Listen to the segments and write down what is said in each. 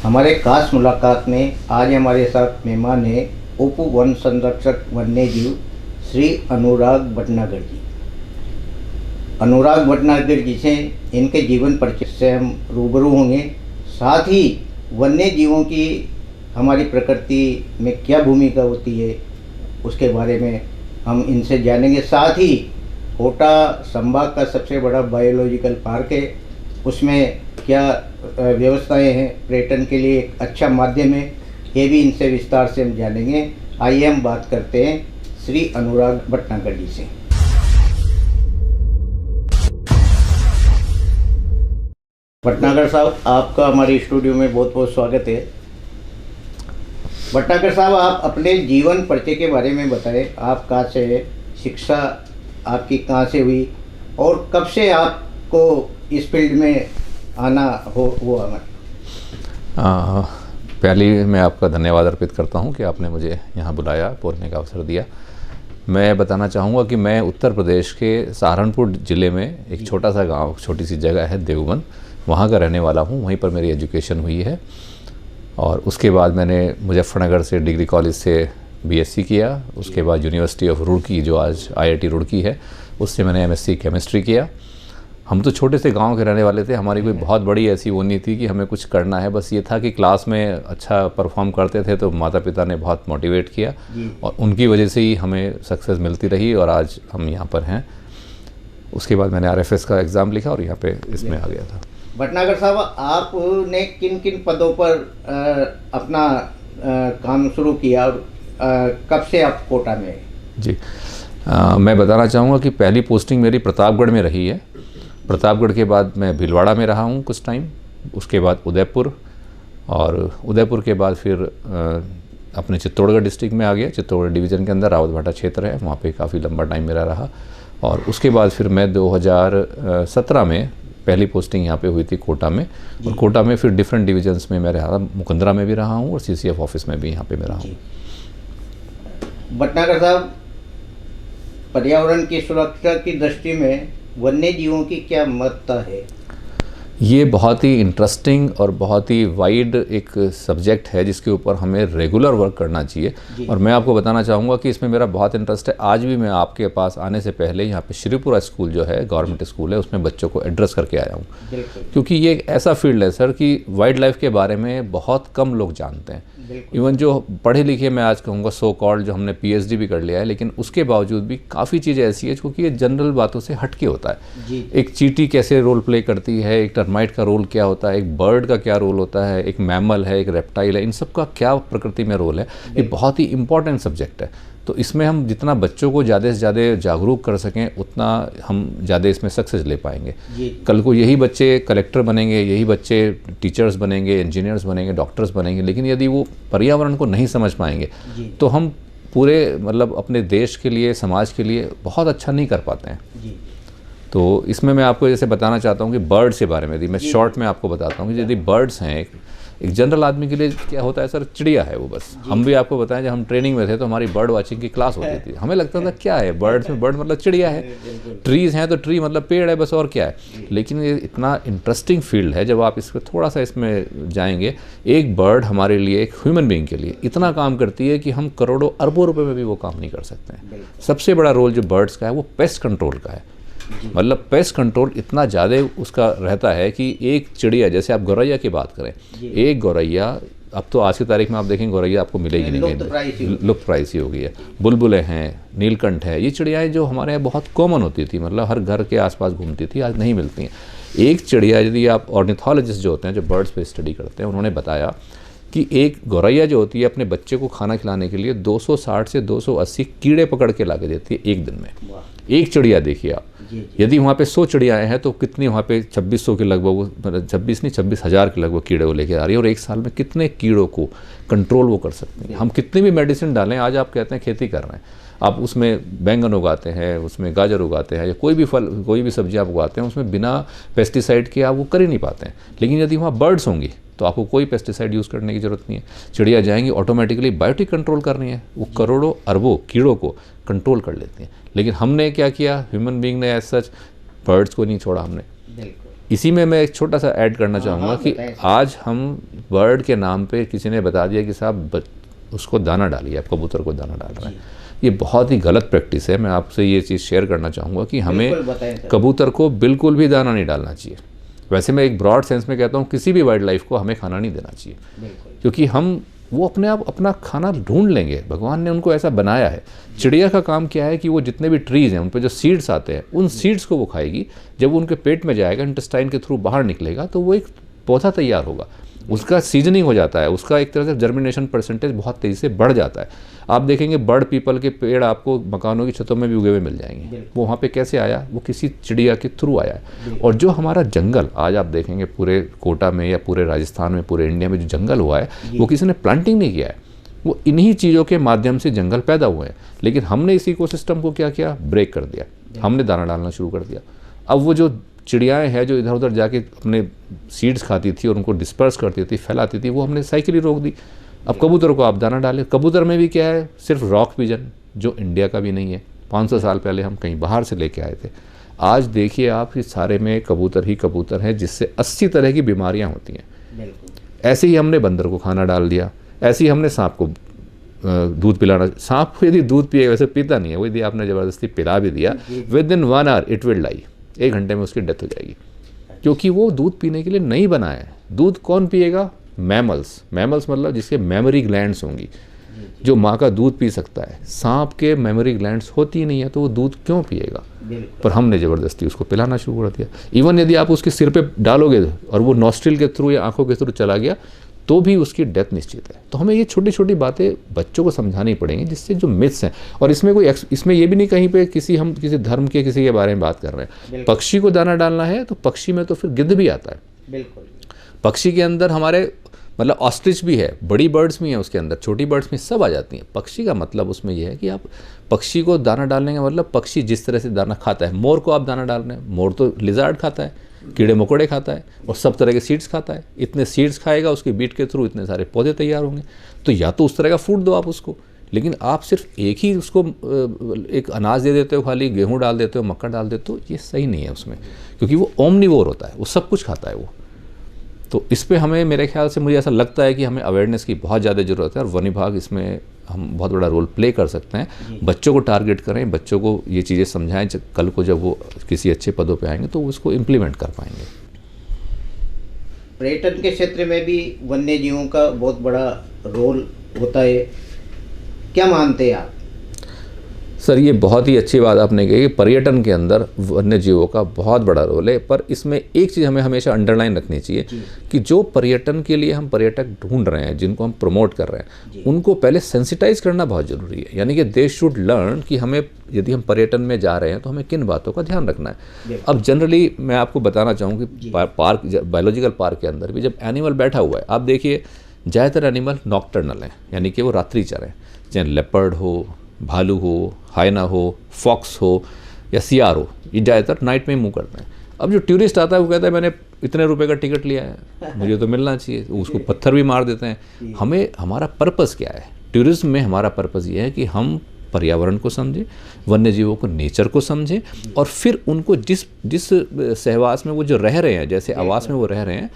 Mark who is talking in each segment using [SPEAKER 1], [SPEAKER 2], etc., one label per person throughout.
[SPEAKER 1] हमारे खास मुलाकात में आज हमारे साथ मेहमान हैं उप वन संरक्षक वन्य जीव श्री अनुराग भटनागर जी। अनुराग भटनागर जी से इनके जीवन परिचय से हम रूबरू होंगे। साथ ही वन्य जीवों की हमारी प्रकृति में क्या भूमिका होती है उसके बारे में हम इनसे जानेंगे। साथ ही कोटा संभाग का सबसे बड़ा बायोलॉजिकल पार्क है, उसमें क्या व्यवस्थाएं हैं, पर्यटन के लिए एक अच्छा माध्यम है, ये भी इनसे विस्तार से हम जानेंगे। आइए हम बात करते हैं श्री अनुराग भटनागर जी से। भटनागर साहब, आपका हमारे स्टूडियो में बहुत बहुत स्वागत है। भटनागर साहब, आप अपने जीवन परिचय के बारे में बताएं। आप कहाँ से हैं, शिक्षा आपकी कहाँ से हुई और कब से आपको इस फील्ड में आना हुआ?
[SPEAKER 2] पहले मैं आपका धन्यवाद अर्पित करता हूं कि आपने मुझे यहाँ बुलाया, बोलने का अवसर दिया। मैं बताना चाहूँगा कि मैं उत्तर प्रदेश के सहारनपुर ज़िले में एक छोटा सा गांव, छोटी सी जगह है देवबंद, वहाँ का रहने वाला हूँ। वहीं पर मेरी एजुकेशन हुई है और उसके बाद मैंने मुजफ्फरनगर से डिग्री कॉलेज से बीएससी किया। उसके बाद यूनिवर्सिटी ऑफ रुड़की, जो आज आईआईटी रुड़की है, उससे मैंने एमएससी केमिस्ट्री किया। हम तो छोटे से गांव के रहने वाले थे, हमारी कोई बहुत बड़ी ऐसी वो नहीं थी कि हमें कुछ करना है। बस ये था कि क्लास में अच्छा परफॉर्म करते थे तो माता पिता ने बहुत मोटिवेट किया और उनकी वजह से ही हमें सक्सेस मिलती रही और आज हम यहाँ पर हैं। उसके बाद मैंने आरएफएस का एग्ज़ाम लिखा और यहाँ पे इसमें आ गया था।
[SPEAKER 1] भटनागर साहब, आपने किन किन पदों पर अपना काम शुरू किया और कब से आप कोटा में?
[SPEAKER 2] जी, मैं बताना चाहूँगा कि पहली पोस्टिंग मेरी प्रतापगढ़ में रही है। प्रतापगढ़ के बाद मैं भीलवाड़ा में रहा हूँ कुछ टाइम, उसके बाद उदयपुर, और उदयपुर के बाद फिर अपने चित्तौड़गढ़ डिस्ट्रिक्ट में आ गया। चित्तौड़गढ़ डिवीज़न के अंदर रावतभाटा क्षेत्र है, वहाँ पे काफ़ी लंबा टाइम मेरा रहा। और उसके बाद फिर मैं 2017 में पहली पोस्टिंग यहाँ पे हुई थी कोटा में, और कोटा में फिर डिफरेंट डिविजन्स में मैं रहा। मुकुंदरा में भी रहा हूँ और सीसीएफ ऑफिस में भी यहाँ पे मैं रहा हूँ।
[SPEAKER 1] भटनागर साहब, पर्यावरण की सुरक्षा की दृष्टि में वन्य जीवों की क्या महत्ता है?
[SPEAKER 2] ये बहुत ही इंटरेस्टिंग और बहुत ही वाइड एक सब्जेक्ट है जिसके ऊपर हमें रेगुलर वर्क करना चाहिए। और मैं आपको बताना चाहूँगा कि इसमें मेरा बहुत इंटरेस्ट है। आज भी मैं आपके पास आने से पहले यहाँ पे श्रीपुरा स्कूल जो है, गवर्नमेंट स्कूल है, उसमें बच्चों को एड्रेस करके आया हूँ, क्योंकि ये एक ऐसा फील्ड है सर कि वाइल्ड लाइफ के बारे में बहुत कम लोग जानते हैं। इवन जो पढ़े लिखे, मैं आज कहूँगा सो कॉल्ड, जो हमने पीएचडी भी कर लिया है, लेकिन उसके बावजूद भी काफ़ी चीज़ें ऐसी है क्योंकि ये जनरल बातों से हट के होता है। एक चींटी कैसे रोल प्ले करती है, एक टर्माइट का रोल क्या होता है, एक बर्ड का क्या रोल होता है, एक मैमल है, एक रेप्टाइल है, इन सब का क्या प्रकृति में रोल है, ये बहुत ही इंपॉर्टेंट सब्जेक्ट है। तो इसमें हम जितना बच्चों को ज़्यादा से ज़्यादा जागरूक कर सकें उतना हम ज़्यादा इसमें सक्सेस ले पाएंगे। कल को यही बच्चे कलेक्टर बनेंगे, यही बच्चे टीचर्स बनेंगे, इंजीनियर्स बनेंगे, डॉक्टर्स बनेंगे, लेकिन यदि वो पर्यावरण को नहीं समझ पाएंगे तो हम पूरे मतलब अपने देश के लिए, समाज के लिए बहुत अच्छा नहीं कर पाते हैं। तो इसमें मैं आपको जैसे बताना चाहता हूँ कि बर्ड्स के बारे में, यदि मैं शॉर्ट में आपको बताता हूँ कि यदि बर्ड्स हैं, एक जनरल आदमी के लिए क्या होता है सर, चिड़िया है वो बस। हम भी आपको बताएं, जब हम ट्रेनिंग में थे तो हमारी बर्ड वॉचिंग की क्लास होती थी, हमें लगता था क्या है बर्ड्स में, बर्ड मतलब चिड़िया है, ट्रीज़ हैं तो ट्री मतलब पेड़ है बस, और क्या है। लेकिन ये इतना इंटरेस्टिंग फील्ड है, जब आप इसको थोड़ा सा इसमें जाएंगे, एक बर्ड हमारे लिए, एक ह्यूमन बीइंग के लिए इतना काम करती है कि हम करोड़ों अरबों रुपये में भी वो काम नहीं कर सकते हैं। सबसे बड़ा रोल जो बर्ड्स का है वो पेस्ट कंट्रोल का है। मतलब पेस्ट कंट्रोल इतना ज़्यादा उसका रहता है कि एक चिड़िया, जैसे आप गौरैया की बात करें, एक गौरैया, अब तो आज की तारीख में आप देखें गौरैया आपको मिलेगी नहीं, लुप्त प्राय सी हो गई है। बुलबुलें हैं, नीलकंठ है, ये चिड़ियाएँ जो हमारे यहाँ बहुत कॉमन होती थी, मतलब हर घर के आसपास घूमती थी, आज नहीं मिलती हैं। एक चिड़िया, यदि आप ऑर्निथोलॉजिस्ट जो होते हैं, जो बर्ड्स पे स्टडी करते हैं, उन्होंने बताया कि एक गौरैया जो होती है अपने बच्चे को खाना खिलाने के लिए 260 से 280 कीड़े पकड़ के ला के देती है एक दिन में। एक चिड़िया देखिए आप, यदि वहाँ पे 100 चिड़ियाएँ हैं तो कितनी वहाँ पे 2600 के लगभग, 26,000 के लगभग कीड़े वो लेके आ रही है, और एक साल में कितने कीड़ों को कंट्रोल वो कर सकते हैं। हम कितनी भी मेडिसिन डालें, आज आप कहते हैं खेती कर रहे हैं, आप उसमें बैंगन उगाते हैं, उसमें गाजर उगाते हैं, या कोई भी फल, कोई भी सब्जी आप उगाते हैं, उसमें बिना पेस्टिसाइड के आप वो कर ही नहीं पाते हैं। लेकिन यदि वहाँ बर्ड्स होंगी तो आपको कोई पेस्टिसाइड यूज़ करने की ज़रूरत नहीं है। चिड़िया जाएंगी, ऑटोमेटिकली बायोटिक कंट्रोल कर रही है, वो करोड़ों अरबों कीड़ों को कंट्रोल कर लेती हैं। लेकिन हमने क्या किया, ह्यूमन बीइंग ने एज सच बर्ड्स को नहीं छोड़ा हमने। इसी में मैं एक छोटा सा ऐड करना चाहूँगा कि आज हम बर्ड के नाम पे किसी ने बता दिया कि साहब उसको दाना डालिए, आप कबूतर को दाना डाल रहे हैं। ये बहुत ही गलत प्रैक्टिस है। मैं आपसे ये चीज़ शेयर करना चाहूँगा कि हमें कबूतर को बिल्कुल भी दाना नहीं डालना चाहिए। वैसे मैं एक ब्रॉड सेंस में कहता हूँ किसी भी वाइल्ड लाइफ को हमें खाना नहीं देना चाहिए, क्योंकि हम वो अपने आप अपना खाना ढूंढ लेंगे। भगवान ने उनको ऐसा बनाया है। चिड़िया का काम क्या है कि वो जितने भी ट्रीज़ हैं उन पर जो सीड्स आते हैं उन सीड्स को वो खाएगी। जब वो उनके पेट में जाएगा, इंटेस्टाइन के थ्रू बाहर निकलेगा, तो वो एक पौधा तैयार होगा, उसका सीजनिंग हो जाता है, उसका एक तरह से जर्मिनेशन परसेंटेज बहुत तेज़ी से बढ़ जाता है। आप देखेंगे बर्ड पीपल के पेड़ आपको मकानों की छतों में भी उगे हुए मिल जाएंगे। वो वहाँ पे कैसे आया? वो किसी चिड़िया के थ्रू आया है। और जो हमारा जंगल आज आप देखेंगे पूरे कोटा में या पूरे राजस्थान में, पूरे इंडिया में जो जंगल हुआ है, वो किसी ने प्लांटिंग नहीं किया है, वो इन्हीं चीज़ों के माध्यम से जंगल पैदा हुए हैं। लेकिन हमने इस इकोसिस्टम को क्या किया? ब्रेक कर दिया, हमने दाना डालना शुरू कर दिया। अब वो जो चिड़ियाएँ हैं जो इधर उधर जाके अपने सीड्स खाती थी और उनको डिस्पर्स करती थी, फैलाती थी, वो हमने साइकिल ही रोक दी। अब कबूतर को आप दाना डालें। कबूतर में भी क्या है? सिर्फ रॉक पिजन, जो इंडिया का भी नहीं है। 500 साल पहले हम कहीं बाहर से लेके आए थे। आज देखिए आप, इस सारे में कबूतर ही कबूतर हैं, जिससे 80 तरह की बीमारियां होती हैं। ऐसे ही हमने बंदर को खाना डाल दिया, ऐसे ही हमने सांप को दूध पिलाना। सांप यदि दूध पिए, वैसे पीता नहीं है वो, यदि आपने ज़बरदस्ती पिला भी दिया, within 1 hour it will die, 1 घंटे में उसकी डेथ हो जाएगी, क्योंकि वो दूध पीने के लिए नहीं बना है। दूध कौन पिएगा? मैमल्स मतलब जिसके मेमोरी ग्लैंड्स होंगी, जो माँ का दूध पी सकता है। सांप के मेमोरी ग्लैंड्स होती ही नहीं है, तो वो दूध क्यों पिएगा? पर हमने ज़बरदस्ती उसको पिलाना शुरू कर दिया। इवन यदि आप उसके सिर पे डालोगे और वो नॉस्ट्रिल के थ्रू या आंखों के थ्रू चला गया, तो भी उसकी डेथ निश्चित है। तो हमें ये छोटी छोटी बातें बच्चों को समझानी पड़ेंगी, जिससे जो मिथ्स हैं, और इसमें ये भी नहीं कहीं पे हम किसी धर्म के किसी के बारे में बात कर रहे हैं। पक्षी को दाना डालना है तो पक्षी में तो फिर गिद्ध भी आता है। बिल्कुल। पक्षी के अंदर हमारे मतलब ऑस्ट्रिच भी है, बड़ी बर्ड्स भी हैं उसके अंदर, छोटी बर्ड्स में सब आ जाती हैं। पक्षी का मतलब उसमें यह है कि आप पक्षी को दाना डालने का मतलब पक्षी जिस तरह से दाना खाता है। मोर को आप दाना डाल रहे हैं, मोर तो लिजार्ड खाता है, कीड़े मकोड़े खाता है और सब तरह के सीड्स खाता है। इतने सीड्स खाएगा, उसकी बीट के थ्रू इतने सारे पौधे तैयार होंगे। तो या तो उस तरह का फूड दो आप उसको, लेकिन आप सिर्फ एक ही उसको एक अनाज दे देते हो, खाली गेहूँ डाल देते हो, मक्का डाल देते हो, ये सही नहीं है उसमें, क्योंकि वो ओमनिवोर होता है, वो सब कुछ खाता है वो। तो इस पे हमें, मेरे ख्याल से मुझे ऐसा लगता है कि हमें अवेयरनेस की बहुत ज़्यादा ज़रूरत है, और वन विभाग इसमें हम बहुत बड़ा रोल प्ले कर सकते हैं। बच्चों को टारगेट करें, बच्चों को ये चीज़ें समझाएं, कल को जब वो किसी अच्छे पदों पे आएंगे तो उसको इम्प्लीमेंट कर पाएंगे।
[SPEAKER 1] पर्यटन के क्षेत्र में भी वन्य जीवों का बहुत बड़ा रोल होता है, क्या मानते हैं आप?
[SPEAKER 2] सर, ये बहुत ही अच्छी बात आपने कही कि पर्यटन के अंदर वन्य जीवों का बहुत बड़ा रोल है। पर इसमें एक चीज़ हमें हमेशा अंडरलाइन रखनी चाहिए कि जो पर्यटन के लिए हम पर्यटक ढूंढ रहे हैं, जिनको हम प्रमोट कर रहे हैं, उनको पहले सेंसिटाइज करना बहुत ज़रूरी है। यानी कि दे शुड लर्न कि हमें, यदि हम पर्यटन में जा रहे हैं तो हमें किन बातों का ध्यान रखना है। अब जनरली मैं आपको बताना चाहूँ कि पार्क, बायोलॉजिकल पार्क के अंदर भी जब एनिमल बैठा हुआ है, आप देखिए ज़्यादातर एनिमल नॉक्टर्नल हैं, यानी कि वो रात्रि चर हैं। चाहे लेपर्ड हो, भालू हो, हाइना हो, फॉक्स हो या सियार हो, ये ज़्यादातर नाइट में मूव करते हैं। अब जो टूरिस्ट आता है वो कहता है मैंने इतने रुपए का टिकट लिया है, मुझे तो मिलना चाहिए, उसको पत्थर भी मार देते हैं। हमें, हमारा पर्पस क्या है टूरिज्म में? हमारा पर्पस ये है कि हम पर्यावरण को समझें, वन्य जीवों को, नेचर को समझें, और फिर उनको जिस सहवास में वो जो रह रहे हैं, जैसे आवास में वो रह रहे हैं,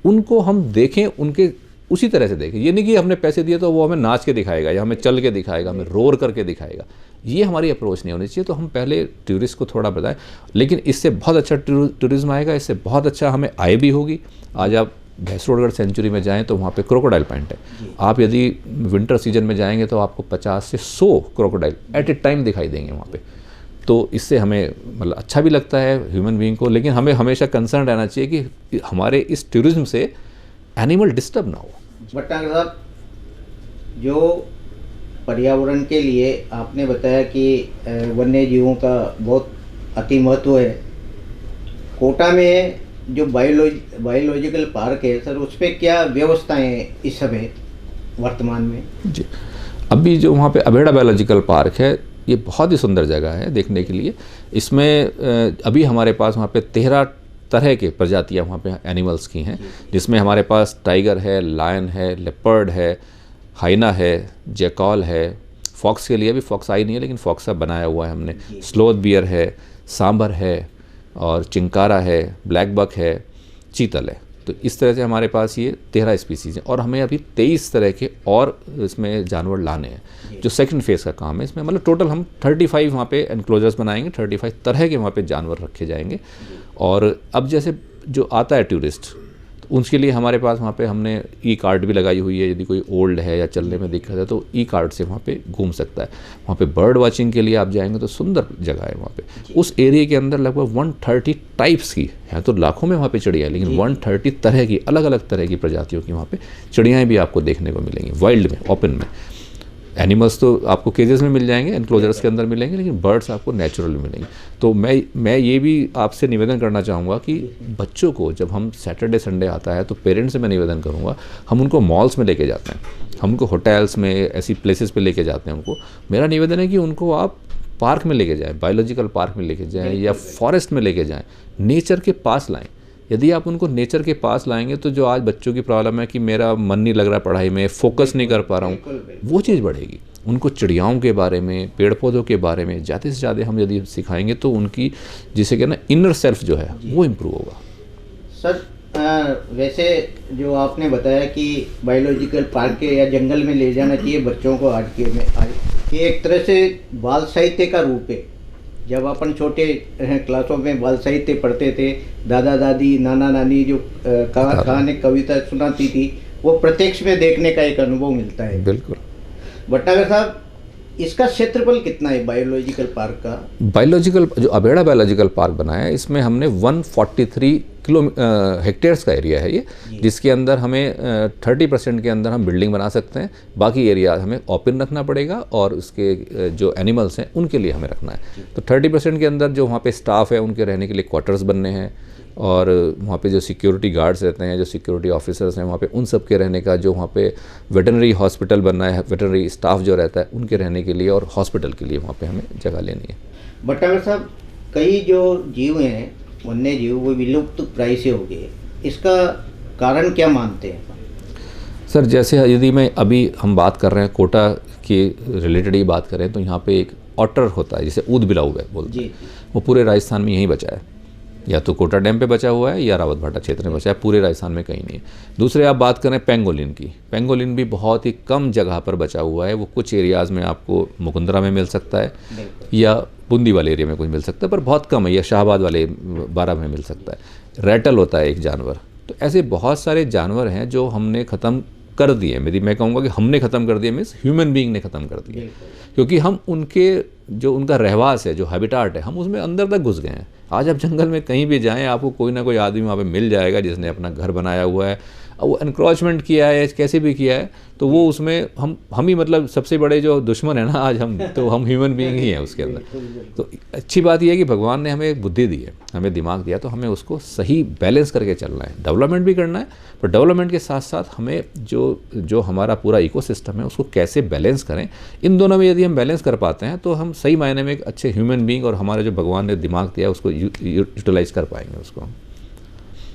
[SPEAKER 2] उनको हम देखें, उनके उसी तरह से देखें। ये नहीं कि हमने पैसे दिए तो वो हमें नाच के दिखाएगा या हमें चल के दिखाएगा, हमें रोर करके दिखाएगा। ये हमारी अप्रोच नहीं होनी चाहिए। तो हम पहले टूरिस्ट को थोड़ा बताएं, लेकिन इससे बहुत अच्छा टूरिज्म आएगा, इससे बहुत अच्छा हमें आय भी होगी। आज आप भैंसरोडगढ़ सेंचुरी में जाएं तो वहाँ पे क्रोकोडाइल पॉइंट है। आप यदि विंटर सीजन में जाएंगे तो आपको 50 से 100 क्रोकोडाइल एट ए टाइम दिखाई देंगे वहाँ पे। तो इससे हमें मतलब अच्छा भी लगता है ह्यूमन बीइंग को, लेकिन हमें हमेशा कंसर्न रहना चाहिए कि हमारे इस टूरिज्म से एनिमल डिस्टर्ब ना हो।
[SPEAKER 1] भटनागर साहब, जो पर्यावरण के लिए आपने बताया कि वन्य जीवों का बहुत अति महत्व है, कोटा में जो बायोलॉजिकल पार्क है सर, उस पर क्या व्यवस्थाएं हैं इस समय वर्तमान में?
[SPEAKER 2] जी, अभी जो वहाँ पे अभेड़ा बायोलॉजिकल पार्क है, ये बहुत ही सुंदर जगह है देखने के लिए। इसमें अभी हमारे पास वहाँ पे 13 तरह के प्रजातियाँ वहाँ पे एनिमल्स की हैं, जिसमें हमारे पास टाइगर है, लायन है, लेपर्ड है, हाइना है, जैकॉल है। फॉक्स के लिए भी फॉक्स आई नहीं है, लेकिन फॉक्सा बनाया हुआ है हमने। स्लोथ बियर है, सांबर है, और चिंकारा है, ब्लैक बक है, चीतल है। तो इस तरह से हमारे पास ये 13 स्पीसीज़ हैं और हमें अभी 23 तरह के और इसमें जानवर लाने हैं, जो सेकंड फेज़ का काम है। इसमें मतलब टोटल हम 35 वहाँ पे एनक्लोजर्स बनाएंगे, 35 तरह के वहाँ पे जानवर रखे जाएंगे। और अब जैसे जो आता है टूरिस्ट, तो उसके लिए हमारे पास वहाँ पे हमने ई कार्ड भी लगाई हुई है। यदि कोई ओल्ड है या चलने में दिक्कत है तो ई कार्ड से वहाँ पे घूम सकता है। वहाँ पे बर्ड वाचिंग के लिए आप जाएंगे तो सुंदर जगह है वहाँ पे। उस एरिया के अंदर लगभग 130 टाइप्स की है, तो लाखों में वहाँ पे चिड़िया है, लेकिन 130 तरह की अलग अलग तरह की प्रजातियों की वहाँ पे चिड़ियाएँ भी आपको देखने को मिलेंगी, वाइल्ड में, ओपन में। एनिमल्स तो आपको केजेस में मिल जाएंगे, एनक्लोजर्स के अंदर मिलेंगे, लेकिन बर्ड्स आपको नेचुरल मिलेंगे। तो मैं ये भी आपसे निवेदन करना चाहूँगा कि बच्चों को जब हम सैटरडे संडे आता है तो पेरेंट्स से मैं निवेदन करूँगा, हम उनको मॉल्स में लेके जाते हैं, हम उनको होटल्स में, ऐसी प्लेसेस पे लेके जाते हैं उनको। मेरा निवेदन है कि उनको आप पार्क में लेके जाएँ, बायोलॉजिकल पार्क में लेके जाएँ या फॉरेस्ट में लेके जाएँ, नेचर के पास लाएँ। यदि आप उनको नेचर के पास लाएंगे तो जो आज बच्चों की प्रॉब्लम है कि मेरा मन नहीं लग रहा पढ़ाई में, फोकस नहीं कर पा रहा हूँ, वो चीज़ बढ़ेगी। उनको चिड़ियाओं के बारे में, पेड़ पौधों के बारे में ज़्यादा से ज़्यादा हम यदि सिखाएंगे तो उनकी जिसे कहना इनर सेल्फ जो है वो इम्प्रूव होगा।
[SPEAKER 1] सर वैसे जो आपने बताया कि बायोलॉजिकल पार्क के या जंगल में ले जाना चाहिए बच्चों को, आज के में ये एक तरह से बाल साहित्य का रूप है। जब अपन छोटे क्लासों में बाल साहित्य पढ़ते थे, दादा दादी नाना नानी जो कहानी कविता सुनाती थी, वो प्रत्यक्ष में देखने का एक अनुभव मिलता है।
[SPEAKER 2] बिल्कुल।
[SPEAKER 1] भटनागर साहब, इसका क्षेत्रफल कितना है बायोलॉजिकल पार्क का?
[SPEAKER 2] बायोलॉजिकल जो अबेड़ा बायोलॉजिकल पार्क बनाया है, इसमें हमने 143 हेक्टेयर्स का एरिया है ये, जिसके अंदर हमें 30% के अंदर हम बिल्डिंग बना सकते हैं। बाकी एरिया हमें ओपन रखना पड़ेगा और उसके जो एनिमल्स हैं उनके लिए हमें रखना है। तो 30% के अंदर जो वहाँ पे स्टाफ है उनके रहने के लिए क्वार्टर्स बनने हैं, और वहाँ पे जो सिक्योरिटी गार्ड्स रहते हैं, जो सिक्योरिटी ऑफिसर्स हैं वहाँ पे, उन सब के रहने का, जो वहाँ पे वेटरनरी हॉस्पिटल बनना है, वेटरनरी स्टाफ जो रहता है उनके रहने के लिए, और हॉस्पिटल के लिए वहाँ पे हमें जगह लेनी है।
[SPEAKER 1] भटनागर साहब, कई जो जीव हैं, वन्य जीव, वो विलुप्त प्राय से हो गए, इसका कारण क्या मानते हैं?
[SPEAKER 2] सर जैसे यदि मैं अभी हम बात कर रहे हैं कोटा के रिलेटेड ही बात करें तो यहाँ पे एक ऑटर होता है जिसे ऊद बिलाऊ बोलते हैं, वो पूरे राजस्थान में यहीं बचा है, या तो कोटा डैम पे बचा हुआ है या रावत भाटा क्षेत्र में बचा है, पूरे राजस्थान में कहीं नहीं है। दूसरे आप बात करें पेंगोलिन की, पेंगोलिन भी बहुत ही कम जगह पर बचा हुआ है। वो कुछ एरियाज़ में आपको मुकुंदरा में मिल सकता है या बूंदी वाले एरिया में कुछ मिल सकता है, पर बहुत कम है, या शाहबाद वाले 12 में मिल सकता है। रैटल होता है एक जानवर। तो ऐसे बहुत सारे जानवर हैं जो हमने ख़त्म कर दिए। मैं कहूँगा कि हमने ख़त्म कर दिए, मीन्स ह्यूमन बीइंग ने ख़त्म कर दिए, क्योंकि हम उनके जो उनका रहवास है, जो हैबिटाट है, हम उसमें अंदर तक घुस गए हैं। आज आप जंगल में कहीं भी जाएं, आपको कोई ना कोई आदमी वहाँ पे मिल जाएगा जिसने अपना घर बनाया हुआ है, वो एनक्रोचमेंट किया है, कैसे भी किया है, तो वो उसमें हम ही मतलब सबसे बड़े जो दुश्मन है ना आज हम, तो हम ह्यूमन बीइंग ही हैं उसके अंदर। तो अच्छी बात यह है कि भगवान ने हमें एक बुद्धि दी है, हमें दिमाग दिया, तो हमें उसको सही बैलेंस करके चलना है। डेवलपमेंट भी करना है, पर डेवलपमेंट के साथ साथ हमें जो हमारा पूरा इकोसिस्टम है उसको कैसे बैलेंस करें, इन दोनों में यदि हम बैलेंस कर पाते हैं तो हम सही मायने में एक अच्छे ह्यूमन बीइंग और हमारे जो भगवान ने दिमाग दिया है उसको यूटिलाइज कर पाएंगे उसको।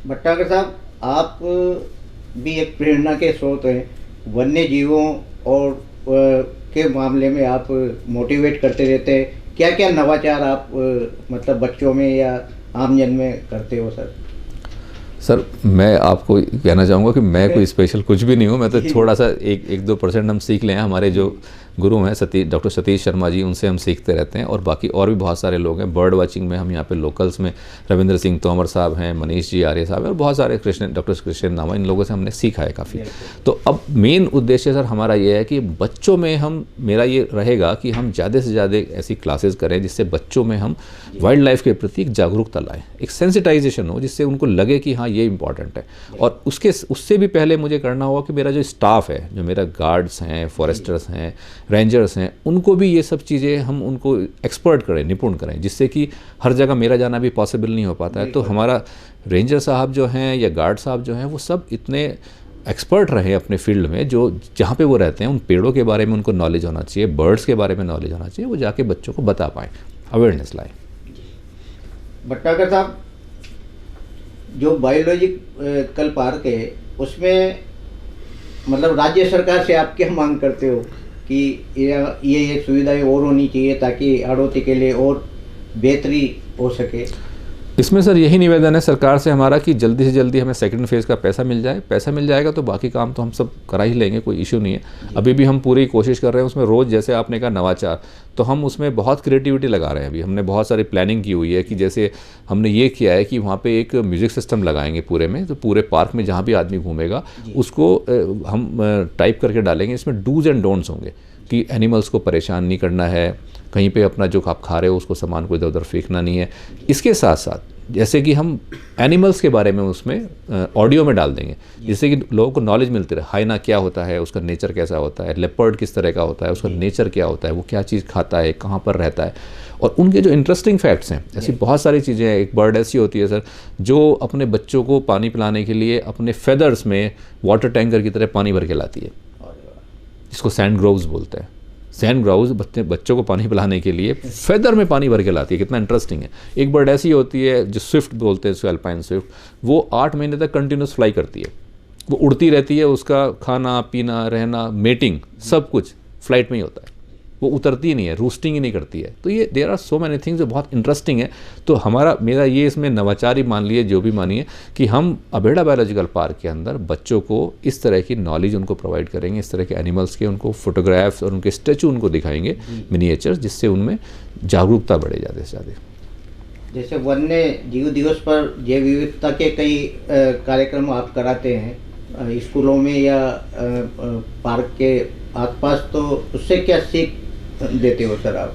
[SPEAKER 1] भटनागर साहब, आप भी एक प्रेरणा के स्रोत हैं, वन्य जीवों और के मामले में आप मोटिवेट करते रहते हैं। क्या क्या नवाचार आप मतलब बच्चों में या आमजन में करते हो सर?
[SPEAKER 2] सर मैं आपको कहना चाहूँगा कि मैं कोई स्पेशल कुछ भी नहीं हूँ, मैं तो थोड़ा सा 1-2% हम सीख लें। हमारे जो गुरु हैं डॉक्टर सतीश शर्मा जी, उनसे हम सीखते रहते हैं, और बाकी और भी बहुत सारे लोग हैं। बर्ड वाचिंग में हम यहाँ पे लोकल्स में रविंद्र सिंह तोमर साहब हैं, मनीष जी आर्य साहब हैं, और बहुत सारे डॉक्टर कृष्ण नामा, इन लोगों से हमने सीखा है काफ़ी। तो अब मेन उद्देश्य सर हमारा ये है कि बच्चों में मेरा ये रहेगा कि हम ज़्यादा से ज़्यादा ऐसी क्लासेस करें जिससे बच्चों में हम वाइल्ड लाइफ के प्रति एक जागरूकता लाएँ, एक सेंसिटाइजेशन हो, जिससे उनको लगे कि हाँ ये इंपॉर्टेंट है। और उससे भी पहले मुझे करना होगा कि मेरा जो स्टाफ है, जो मेरा गार्ड्स हैं, फॉरेस्टर्स हैं, रेंजर्स हैं, उनको भी ये सब चीज़ें हम उनको एक्सपर्ट करें, निपुण करें, जिससे कि हर जगह मेरा जाना भी पॉसिबल नहीं हो पाता है। तो हमारा रेंजर साहब जो हैं या गार्ड साहब जो हैं, वो सब इतने एक्सपर्ट रहे अपने फील्ड में, जो जहाँ पे वो रहते हैं उन पेड़ों के बारे में उनको नॉलेज होना चाहिए, बर्ड्स के बारे में नॉलेज होना चाहिए, वो जाके बच्चों को बता पाएँ, अवेयरनेस लाएँ।
[SPEAKER 1] भटनागर साहब, जो बायोलॉजिकल पार्क है उसमें मतलब राज्य सरकार से आप क्या मांग करते हो कि ये सुविधाएं और होनी चाहिए ताकि हाड़ौती के लिए और बेहतरी हो सके?
[SPEAKER 2] इसमें सर यही निवेदन है सरकार से हमारा कि जल्दी से जल्दी हमें सेकंड फेज़ का पैसा मिल जाए। पैसा मिल जाएगा तो बाकी काम तो हम सब करा ही लेंगे, कोई इशू नहीं है। अभी भी हम पूरी कोशिश कर रहे हैं उसमें, रोज़ जैसे आपने कहा नवाचार, तो हम उसमें बहुत क्रिएटिविटी लगा रहे हैं। अभी हमने बहुत सारी प्लानिंग की हुई है कि जैसे हमने ये किया है कि वहाँ पे एक म्यूज़िक सिस्टम लगाएंगे पूरे में, तो पूरे पार्क में जहाँ भी आदमी घूमेगा उसको हम टाइप करके डालेंगे। इसमें डूज एंड डोंट्स होंगे कि एनिमल्स को परेशान नहीं करना है, कहीं पे अपना जो आप खा रहे हो उसको सामान को इधर उधर फेंकना नहीं है। इसके साथ साथ जैसे कि हम एनिमल्स के बारे में उसमें ऑडियो में डाल देंगे, जिससे कि लोगों को नॉलेज मिलती रहे। हाइना क्या होता है, उसका नेचर कैसा होता है, लेपर्ड किस तरह का होता है, उसका नेचर क्या होता है, वो क्या चीज़ खाता है, कहाँ पर रहता है, और उनके जो इंटरेस्टिंग फैक्ट्स हैं। ऐसी बहुत सारी चीज़ें हैं। एक बर्ड ऐसी होती है सर जो अपने बच्चों को पानी पिलाने के लिए अपने फेदर्स में वाटर टैंकर की तरह पानी भर के लाती है, जिसको सैंड ग्रोव्स बोलते हैं। सैंड ग्राउज बच्चों को पानी पिलाने के लिए फेदर में पानी भर के लाती है। कितना इंटरेस्टिंग है। एक बर्ड ऐसी होती है जो स्विफ्ट बोलते हैं, एल्पाइन स्विफ्ट, वो 8 महीने तक कंटिन्यूस फ्लाई करती है। वो उड़ती रहती है, उसका खाना पीना रहना मेटिंग सब कुछ फ्लाइट में ही होता है। वो उतरती ही नहीं है, रूस्टिंग ही नहीं करती है। तो ये there are so many things जो बहुत इंटरेस्टिंग है। तो मेरा ये इसमें नवाचार ही मान लिए, जो भी मानिए, कि हम अबेड़ा बायोलॉजिकल पार्क के अंदर बच्चों को इस तरह की नॉलेज उनको प्रोवाइड करेंगे, इस तरह के एनिमल्स के उनको फोटोग्राफ्स और उनके स्टैचू उनको दिखाएंगे, मिनिएचर्स, जिससे उनमें जागरूकता बढ़े ज़्यादा से ज़्यादा।
[SPEAKER 1] जैसे वन्य जीव दिवस पर जैव विविधता के कई कार्यक्रम आप कराते हैं स्कूलों में या पार्क के आसपास, तो उससे क्या सीख देते हो सर आप?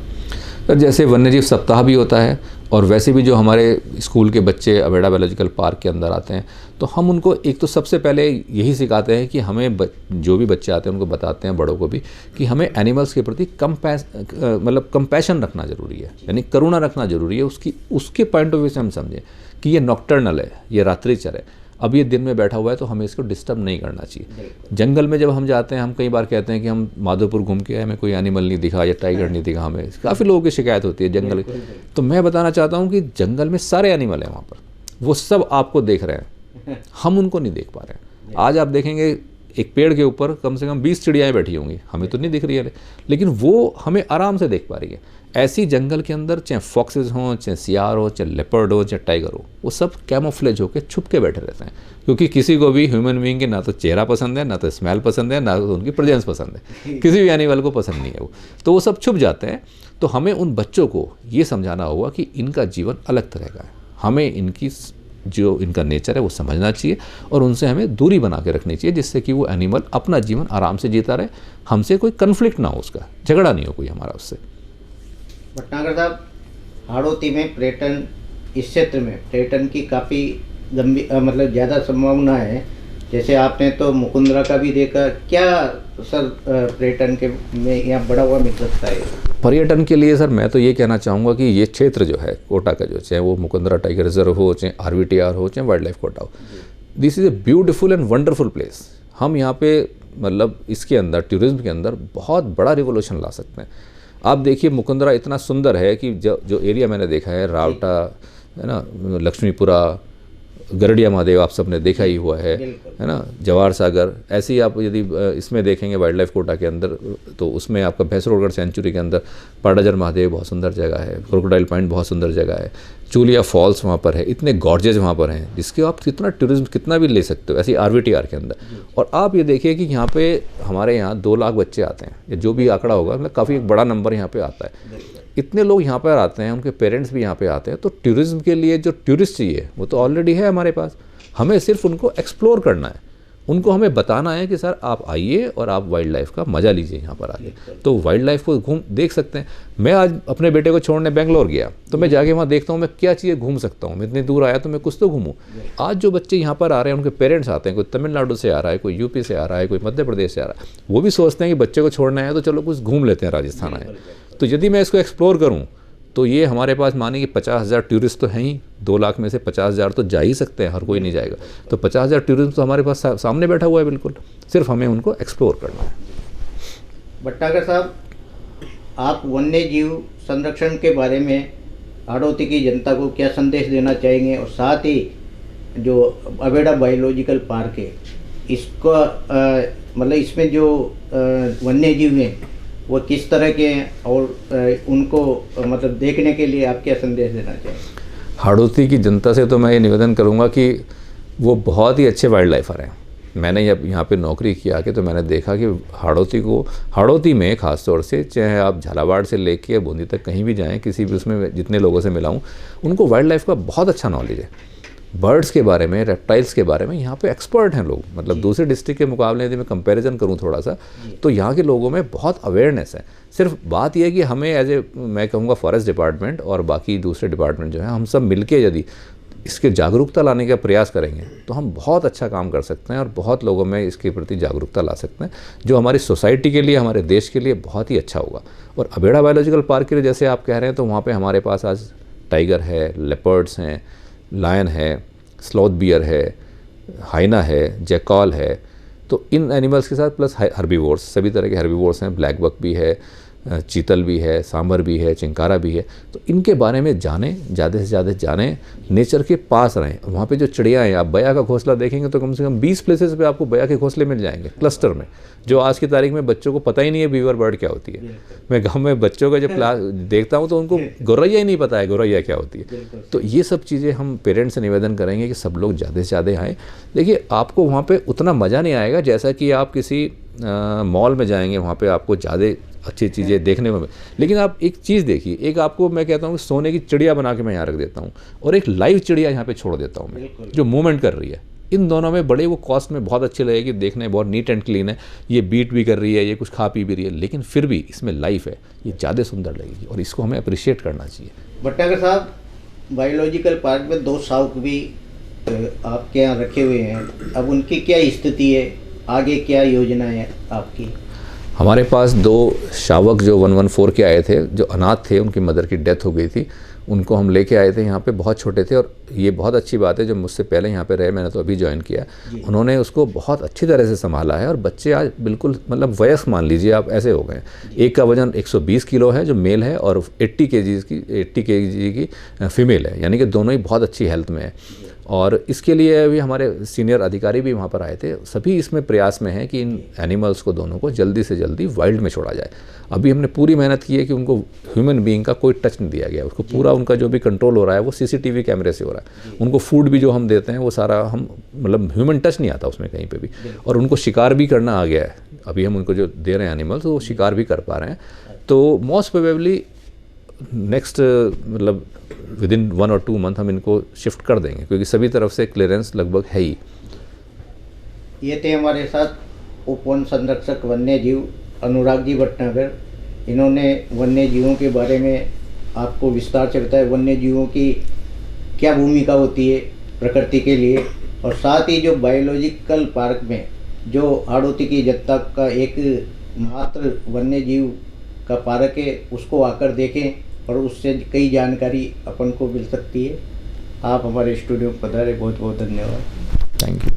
[SPEAKER 2] सर जैसे वन्यजीव सप्ताह भी होता है, और वैसे भी जो हमारे स्कूल के बच्चे अबेड़ा बायोलॉजिकल पार्क के अंदर आते हैं, तो हम उनको एक तो सबसे पहले यही सिखाते हैं कि हमें जो भी बच्चे आते हैं उनको बताते हैं, बड़ों को भी, कि हमें एनिमल्स के प्रति कंपैशन रखना ज़रूरी है, यानी करुणा रखना ज़रूरी है। उसके पॉइंट ऑफ व्यू से हम समझें कि ये नॉक्टर्नल है, ये रात्रिचर है, अब ये दिन में बैठा हुआ है तो हमें इसको डिस्टर्ब नहीं करना चाहिए। जंगल में जब हम जाते हैं, हम कई बार कहते हैं कि हम माधोपुर घूम के आए, हमें कोई एनिमल नहीं दिखा या टाइगर नहीं दिखा, हमें काफ़ी लोगों की शिकायत होती है जंगल। तो मैं बताना चाहता हूँ कि जंगल में सारे एनिमल हैं वहाँ पर, वो सब आपको देख रहे हैं, हम उनको नहीं देख पा रहे हैं। आज आप देखेंगे एक पेड़ के ऊपर कम से कम 20 चिड़ियाएँ बैठी होंगी, हमें तो नहीं दिख रही है, लेकिन वो हमें आराम से देख पा रही है। ऐसी जंगल के अंदर चाहे फॉक्सेस हों, चाहे सियार हो, चाहे लेपर्ड हो, चाहे टाइगर हो, वो सब कैमोफ्लेज होकर छुप के बैठे रहते हैं, क्योंकि किसी को भी ह्यूमन बीइंग के ना तो चेहरा पसंद है, ना तो स्मेल पसंद है, ना तो उनकी प्रेजेंस पसंद है, किसी भी एनिमल को पसंद नहीं है वो, तो वो सब छुप जाते हैं। तो हमें उन बच्चों को ये समझाना होगा कि इनका जीवन अलग तरह का है, हमें इनकी जो इनका नेचर है वो समझना चाहिए, और उनसे हमें दूरी बना के रखनी चाहिए, जिससे कि वो एनिमल अपना जीवन आराम से जीता रहे, हमसे कोई कन्फ्लिक्ट ना हो, उसका झगड़ा नहीं हो कोई हमारा उससे।
[SPEAKER 1] भटनागर साहब, हाड़ौती में पर्यटन, इस क्षेत्र में पर्यटन की काफ़ी गंभीर मतलब ज़्यादा संभावना है। जैसे आपने तो मुकुंदरा का भी देखा, क्या सर पर्यटन के में यहाँ बढ़ा हुआ मिल सकता है?
[SPEAKER 2] पर्यटन के लिए सर मैं तो ये कहना चाहूँगा कि ये क्षेत्र जो है कोटा का, जो चाहे वो मुकुंदरा टाइगर रिजर्व हो, चाहे RVTR हो, चाहे वाइल्ड लाइफ कोटा हो, this is a beautiful and wonderful place. हम यहाँ पे मतलब इसके अंदर टूरिज्म के अंदर बहुत बड़ा रिवोल्यूशन ला सकते हैं। आप देखिए मुकुंदरा इतना सुंदर है कि जो एरिया मैंने देखा है, रावटा है ना, लक्ष्मीपुरा, गरड़िया महादेव आप सबने देखा ही हुआ है ना, जवाहर सागर, ऐसे ही आप यदि इसमें देखेंगे वाइल्ड लाइफ कोटा के अंदर, तो उसमें आपका भैंसरोडगढ़ सेंचुरी के अंदर पाडाजर महादेव बहुत सुंदर जगह है, क्रोकोडाइल पॉइंट बहुत सुंदर जगह है, चूलिया फॉल्स वहाँ पर है, इतने गॉर्जेज वहाँ पर हैं जिसके आप कितना टूरिज्म कितना भी ले सकते हो, ऐसे RVTR के अंदर। और आप ये देखिए कि यहाँ पे हमारे यहाँ 2 लाख बच्चे आते हैं, या जो भी आंकड़ा होगा, मतलब काफ़ी एक बड़ा नंबर यहाँ पे आता है। इतने लोग यहाँ पर आते हैं, उनके पेरेंट्स भी यहाँ पे आते हैं, तो टूरिज्म के लिए जो टूरिस्ट चाहिए वो तो ऑलरेडी है हमारे पास, हमें सिर्फ उनको एक्सप्लोर करना है, उनको हमें बताना है कि सर आप आइए और आप वाइल्ड लाइफ का मज़ा लीजिए यहाँ पर आके, तो वाइल्ड लाइफ को घूम देख सकते हैं। मैं आज अपने बेटे को छोड़ने बेंगलोर गया, तो मैं जाके वहाँ देखता हूँ मैं क्या चीज़ें घूम सकता हूँ, मैं इतनी दूर आया तो मैं कुछ तो घूमूँ। आज जो बच्चे यहाँ पर आ रहे हैं, उनके पेरेंट्स आते हैं, कोई तमिलनाडु से आ रहा है, कोई UP से आ रहा है, कोई मध्य प्रदेश से आ रहा है, वो भी सोचते हैं कि बच्चे को छोड़ना है तो चलो कुछ घूम लेते हैं, राजस्थान आए। तो यदि मैं इसको एक्सप्लोर करूँ तो ये हमारे पास माने कि 50,000 टूरिस्ट तो हैं ही, 2 लाख में से 50,000 तो जा ही सकते हैं, हर कोई नहीं जाएगा, तो 50,000 टूरिस्ट तो हमारे पास सामने बैठा हुआ है, बिल्कुल, सिर्फ हमें उनको एक्सप्लोर करना है।
[SPEAKER 1] भटनागर साहब, आप वन्य जीव संरक्षण के बारे में हाड़ौती की जनता को क्या संदेश देना चाहेंगे, और साथ ही जो अबेड़ा बायोलॉजिकल पार्क है इसका मतलब इसमें जो वन्य जीव हैं वो किस तरह के हैं, और उनको मतलब देखने के लिए आप क्या संदेश देना चाहेंगे?
[SPEAKER 2] हाड़ौती की जनता से तो मैं ये निवेदन करूँगा कि वो बहुत ही अच्छे वाइल्ड लाइफर हैं। मैंने जब यहाँ पे नौकरी किया कि तो मैंने देखा कि हाड़ौती में ख़ास तौर से, चाहे आप झालावाड़ से लेके बूंदी तक कहीं भी जाएं, किसी भी उसमें जितने लोगों से मिला हूँ, उनको वाइल्ड लाइफ का बहुत अच्छा नॉलेज है। बर्ड्स के बारे में, रेप्टाइल्स के बारे में यहाँ पे एक्सपर्ट हैं लोग। मतलब दूसरे डिस्ट्रिक्ट के मुकाबले यदि मैं कंपैरिजन करूँ थोड़ा सा, तो यहाँ के लोगों में बहुत अवेयरनेस है। सिर्फ बात यह है कि हमें मैं कहूँगा फॉरेस्ट डिपार्टमेंट और बाकी दूसरे डिपार्टमेंट जो हैं, हम सब मिलके यदि इसके जागरूकता लाने का प्रयास करेंगे तो हम बहुत अच्छा काम कर सकते हैं और बहुत लोगों में इसके प्रति जागरूकता ला सकते हैं, जो हमारी सोसाइटी के लिए, हमारे देश के लिए बहुत ही अच्छा होगा। और अबेड़ा बायोलॉजिकल पार्क के लिए जैसे आप कह रहे हैं, तो वहाँ पे हमारे पास आज टाइगर है, लेपर्ड्स हैं, लायन है, स्लॉथ बियर है, हाइना है, जैकॉल है। तो इन एनिमल्स के साथ प्लस हर्बीवोर्स, सभी तरह के हर्बीवोर्स हैं, ब्लैक बक भी है, चीतल भी है, सांभर भी है, चिंकारा भी है। तो इनके बारे में जानें, ज़्यादा से ज़्यादा जानें, नेचर के पास रहें। वहाँ पे जो चिड़िया हैं, आप बया का घोंसला देखेंगे तो कम से कम 20 प्लेसेस पे आपको बया के घोंसले मिल जाएंगे क्लस्टर में, जो आज की तारीख में बच्चों को पता ही नहीं है बीवर बर्ड क्या होती है। मैं गाँव में बच्चों का जब क्लास देखता हूँ तो उनको गौरैया ही नहीं पता है गौरैया क्या होती है। तो ये सब चीज़ें हम पेरेंट्स से निवेदन करेंगे कि सब लोग ज़्यादा से ज़्यादा आएँ। देखिए, आपको वहाँ पर उतना मज़ा नहीं आएगा जैसा कि आप किसी मॉल में जाएंगे, वहाँ पे आपको ज़्यादा अच्छी चीज़ें देखने में। लेकिन आप एक चीज़ देखिए, एक आपको मैं कहता हूँ कि सोने की चिड़िया बना के मैं यहाँ रख देता हूँ और एक लाइव चिड़िया यहाँ पे छोड़ देता हूँ मैं, जो मूवमेंट कर रही है। इन दोनों में बड़े वो कॉस्ट में बहुत अच्छी लगेगी, देखने में बहुत नीट एंड क्लीन है, ये बीट भी कर रही है, ये कुछ खा पी भी रही है, लेकिन फिर भी इसमें लाइफ है, ये ज़्यादा सुंदर लगेगी और इसको हमें अप्रिशिएट करना चाहिए।
[SPEAKER 1] भटनागर साहब, बायोलॉजिकल पार्क में 2 शावक भी आपके यहाँ रखे हुए हैं, अब उनकी क्या स्थिति है, आगे क्या योजना है आपकी?
[SPEAKER 2] हमारे पास 2 शावक जो 114 के आए थे, जो अनाथ थे, उनकी मदर की डेथ हो गई थी, उनको हम लेके आए थे यहाँ पे। बहुत छोटे थे और ये बहुत अच्छी बात है, जो मुझसे पहले यहाँ पे रहे, मैंने तो अभी ज्वाइन किया, उन्होंने उसको बहुत अच्छी तरह से संभाला है और बच्चे आज बिल्कुल मतलब वयस्क मान लीजिए आप ऐसे हो गए। एक का वजन 120 किलो है जो मेल है और 80 केजी की फीमेल है, यानी कि दोनों ही बहुत अच्छी हेल्थ में है। और इसके लिए अभी हमारे सीनियर अधिकारी भी वहाँ पर आए थे। सभी इसमें प्रयास में हैं कि इन एनिमल्स को दोनों को जल्दी से जल्दी वाइल्ड में छोड़ा जाए। अभी हमने पूरी मेहनत की है कि उनको ह्यूमन बीइंग का कोई टच नहीं दिया गया, उसको पूरा उनका जो भी कंट्रोल हो रहा है वो सीसीटीवी कैमरे से हो रहा है। उनको फूड भी जो हम देते हैं वो सारा हम मतलब ह्यूमन टच नहीं आता उसमें कहीं पे भी। और उनको शिकार भी करना आ गया है, अभी हम उनको जो दे रहे हैं एनिमल्स वो शिकार भी कर पा रहे हैं। तो मोस्ट प्रोबेबली नेक्स्ट मतलब विदिन 1 और 2 मंथ हम इनको शिफ्ट कर देंगे, क्योंकि सभी तरफ से क्लियरेंस लगभग है ही।
[SPEAKER 1] ये थे हमारे साथ उप वन संरक्षक वन्य जीव अनुराग जी भटनागर। इन्होंने वन्य जीवों के बारे में आपको विस्तार से बताया, वन्य जीवों की क्या भूमिका होती है प्रकृति के लिए, और साथ ही जो बायोलॉजिकल पार्क में जो हाड़ौती की जनता का एक मात्र वन्य जीव का पार्क है, उसको आकर देखें और उससे कई जानकारी अपन को मिल सकती है। आप हमारे स्टूडियो में पधारे, बहुत बहुत धन्यवाद।
[SPEAKER 2] Thank you.